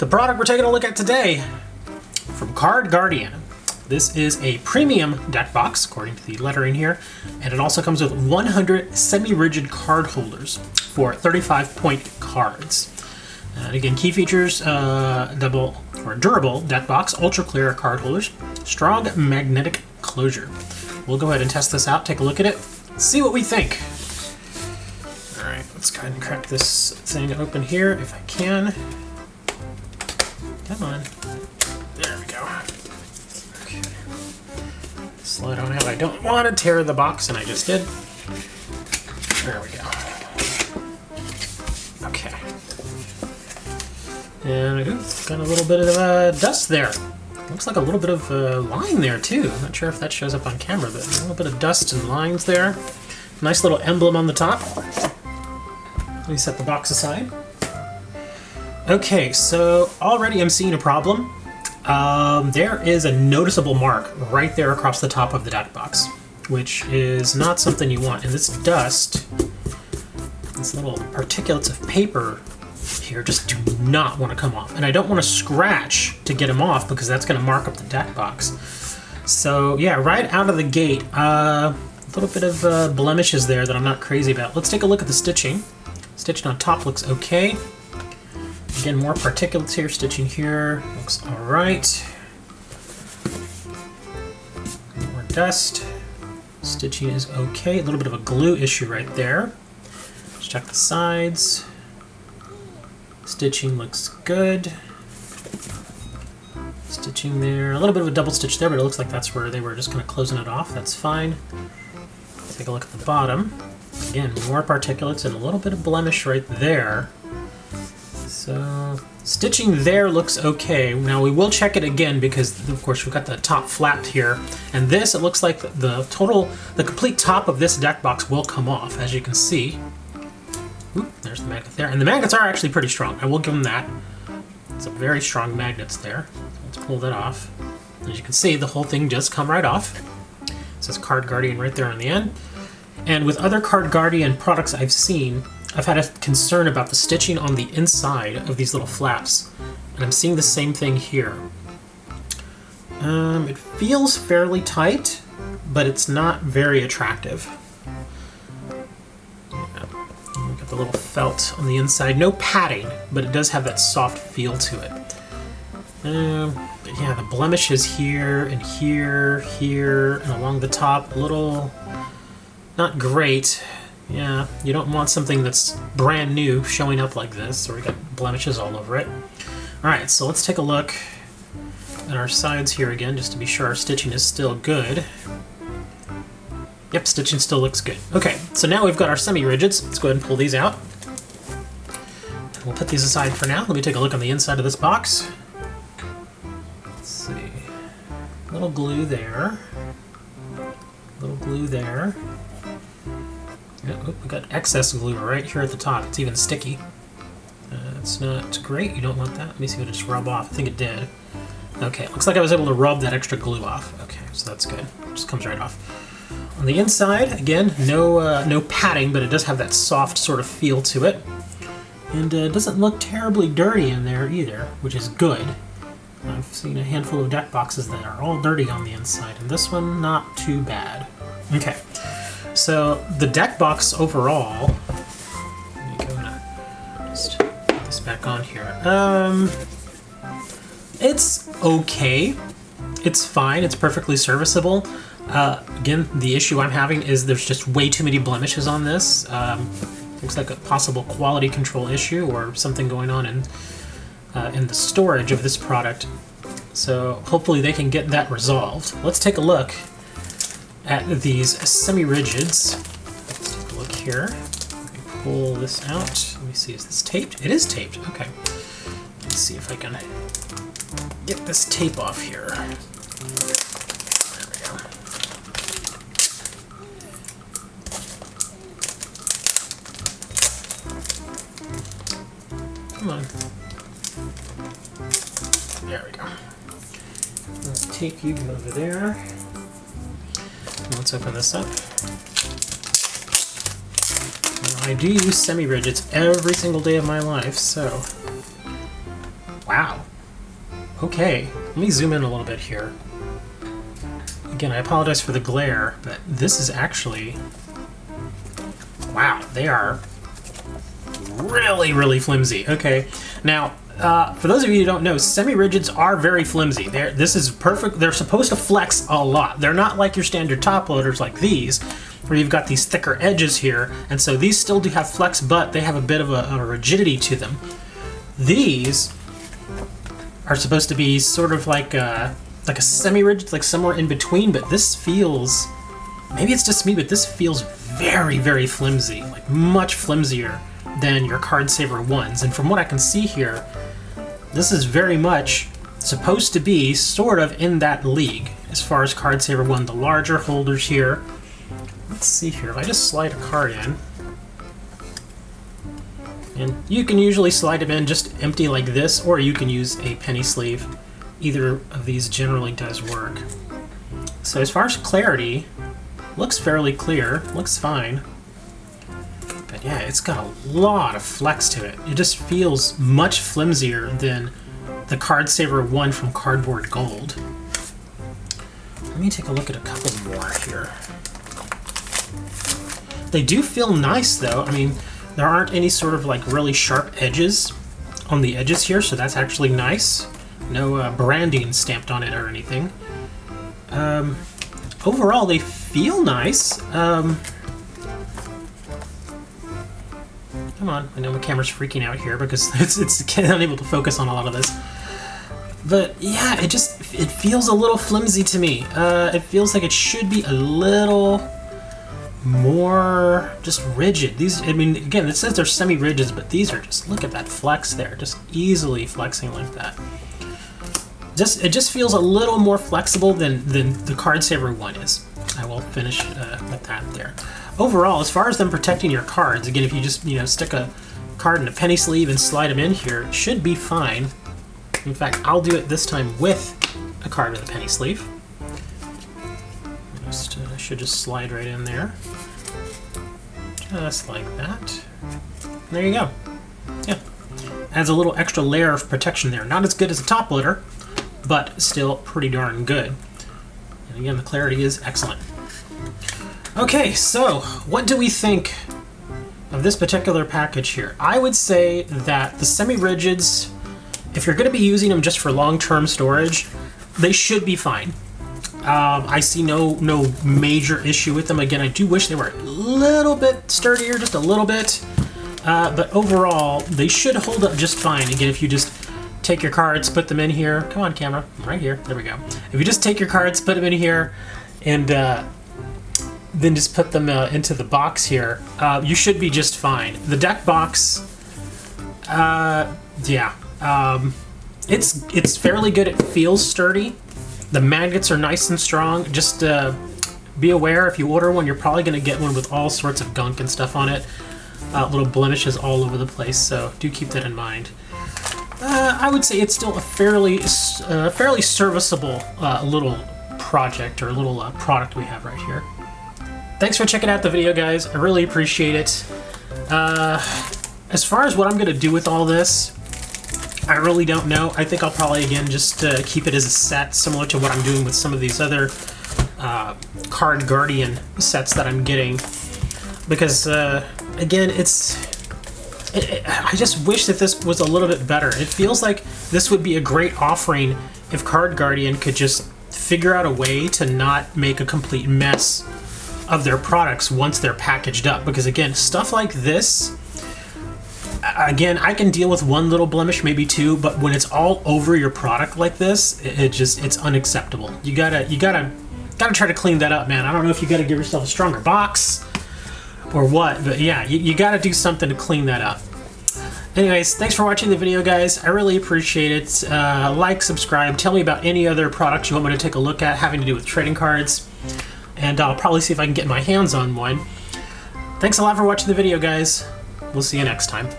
The product we're taking a look at today from Card Guardian. This is a premium deck box, according to the lettering here, and it also comes with 100 semi-rigid card holders for 35-point cards. And again, key features, double or durable deck box, ultra clear card holders, strong magnetic closure. We'll go ahead and test this out, take a look at it, see what we think. All right, let's go ahead and crack this thing open here if I can. Come on. There we go. Okay. Slide on out. I don't want to tear the box, and I just did. There we go. Okay. And got a little bit of dust there. Looks like a little bit of line there, too. I'm not sure if that shows up on camera, but a little bit of dust and lines there. Nice little emblem on the top. Let me set the box aside. Okay, so already I'm seeing a problem. There is a noticeable mark right there across the top of the deck box, which is not something you want. And this dust, these little particulates of paper here just do not want to come off. And I don't want to scratch to get them off because that's going to mark up the deck box. So yeah, right out of the gate, a little bit of blemishes there that I'm not crazy about. Let's take a look at the stitching. Stitching on top looks okay. Again, more particulates here, stitching here, looks all right. More dust, stitching is okay. A little bit of a glue issue right there. Let's check the sides. Stitching looks good. Stitching there, a little bit of a double stitch there, but it looks like that's where they were just kind of closing it off. That's fine. Take a look at the bottom. Again, more particulates and a little bit of blemish right there. So, stitching there looks okay. Now we will check it again because, of course, we've got the top flapped here. And this, it looks like the complete top of this deck box will come off, as you can see. Oop, there's the magnet there. And the magnets are actually pretty strong. I will give them that. It's a very strong magnets there. So let's pull that off. As you can see, the whole thing does come right off. It says Card Guardian right there on the end. And with other Card Guardian products I've seen, I've had a concern about the stitching on the inside of these little flaps, and I'm seeing the same thing here. It feels fairly tight, but it's not very attractive. Yeah. We've got the little felt on the inside. No padding, but it does have that soft feel to it. But yeah, the blemishes here and here, here, and along the top, a little not great. Yeah, you don't want something that's brand new showing up like this, or we got blemishes all over it. Alright, so let's take a look at our sides here again, just to be sure our stitching is still good. Yep, stitching still looks good. Okay, so now we've got our semi-rigids. Let's go ahead and pull these out. We'll put these aside for now. Let me take a look on the inside of this box. Let's see. A little glue there. A little glue there. We got excess glue right here at the top. It's even sticky. It's not great. You don't want that. Let me see if it just rub off. I think it did. Okay, looks like I was able to rub that extra glue off. Okay, so that's good. It just comes right off. On the inside, again, no padding, but it does have that soft sort of feel to it. And it doesn't look terribly dirty in there either, which is good. I've seen a handful of deck boxes that are all dirty on the inside, and this one, not too bad. Okay. So the deck box overall, let me go and just put this back on here. It's okay. It's fine. It's perfectly serviceable. Again, the issue I'm having is there's just way too many blemishes on this. Looks like a possible quality control issue or something going on in the storage of this product. So hopefully they can get that resolved. Let's take a look at these semi-rigids. Let's take a look here. Let me pull this out. Let me see, is this taped? It is taped, okay. Let's see if I can get this tape off here. There we go. Come on. There we go. Let's tape Yugioh over there. Let's open this up. I do use semi-rigids every single day of my life, so... Wow. Okay, let me zoom in a little bit here. Again, I apologize for the glare, but this is actually... Wow, they are really, really flimsy. Okay, now, for those of you who don't know, semi-rigids are very flimsy. This is perfect. They're supposed to flex a lot. They're not like your standard top loaders like these, where you've got these thicker edges here, and so these still do have flex, but they have a bit of a rigidity to them. These are supposed to be sort of like a semi-rigid, like somewhere in between, but this feels, maybe it's just me, but this feels very, very flimsy, like much flimsier than your Card Saver ones. And from what I can see here, this is very much supposed to be sort of in that league as far as Card Saver 1. The larger holders here. Let's see here, if I just slide a card in, and you can usually slide them in just empty like this, or you can use a penny sleeve. Either of these generally does work. So as far as clarity, looks fairly clear, looks fine. But yeah, it's got a lot of flex to it. It just feels much flimsier than the Card Saver 1 from Cardboard Gold. Let me take a look at a couple more here. They do feel nice though. I mean, there aren't any sort of like really sharp edges on the edges here, so that's actually nice. No branding stamped on it or anything. Overall, they feel nice. Come on, I know my camera's freaking out here because it's unable to focus on a lot of this. But yeah, it feels a little flimsy to me. It feels like it should be a little more just rigid. These, I mean, again, it says they're semi-rigids, but these are just, look at that flex there, just easily flexing like that. It just feels a little more flexible than the Card Saver 1 is. I will finish with that there. Overall, as far as them protecting your cards, again, if you just, stick a card in a penny sleeve and slide them in here, it should be fine. In fact, I'll do it this time with a card with a penny sleeve. I should just slide right in there. Just like that. There you go. Yeah. Adds a little extra layer of protection there. Not as good as a top loader, but still pretty darn good. And again, the clarity is excellent. Okay, so what do we think of this particular package here? I would say that the semi-rigids, if you're going to be using them just for long-term storage, they should be fine. I see no major issue with them. Again, I do wish they were a little bit sturdier, just a little bit. But overall, they should hold up just fine. Again, if you just take your cards, put them in here. Come on, camera. Right here. There we go. If you just take your cards, put them in here, and then just put them into the box here, you should be just fine. The deck box, yeah. It's fairly good. It feels sturdy. The magnets are nice and strong. Just be aware, if you order one, you're probably going to get one with all sorts of gunk and stuff on it. Little blemishes all over the place, so do keep that in mind. I would say it's still a fairly serviceable little project or little product we have right here. Thanks for checking out the video, guys. I really appreciate it. As far as what I'm going to do with all this, I really don't know. I think I'll probably, again, just keep it as a set, similar to what I'm doing with some of these other Card Guardian sets that I'm getting. Because, again, I just wish that this was a little bit better. It feels like this would be a great offering if Card Guardian could just figure out a way to not make a complete mess of their products once they're packaged up. Because, again, stuff like this, again, I can deal with one little blemish, maybe two, but when it's all over your product like this, it's unacceptable. You gotta try to clean that up, man. I don't know if you gotta give yourself a stronger box or what, but yeah, you gotta do something to clean that up. Anyways, thanks for watching the video, guys. I really appreciate it. Like, subscribe, tell me about any other products you want me to take a look at having to do with trading cards, and I'll probably see if I can get my hands on one. Thanks a lot for watching the video, guys. We'll see you next time.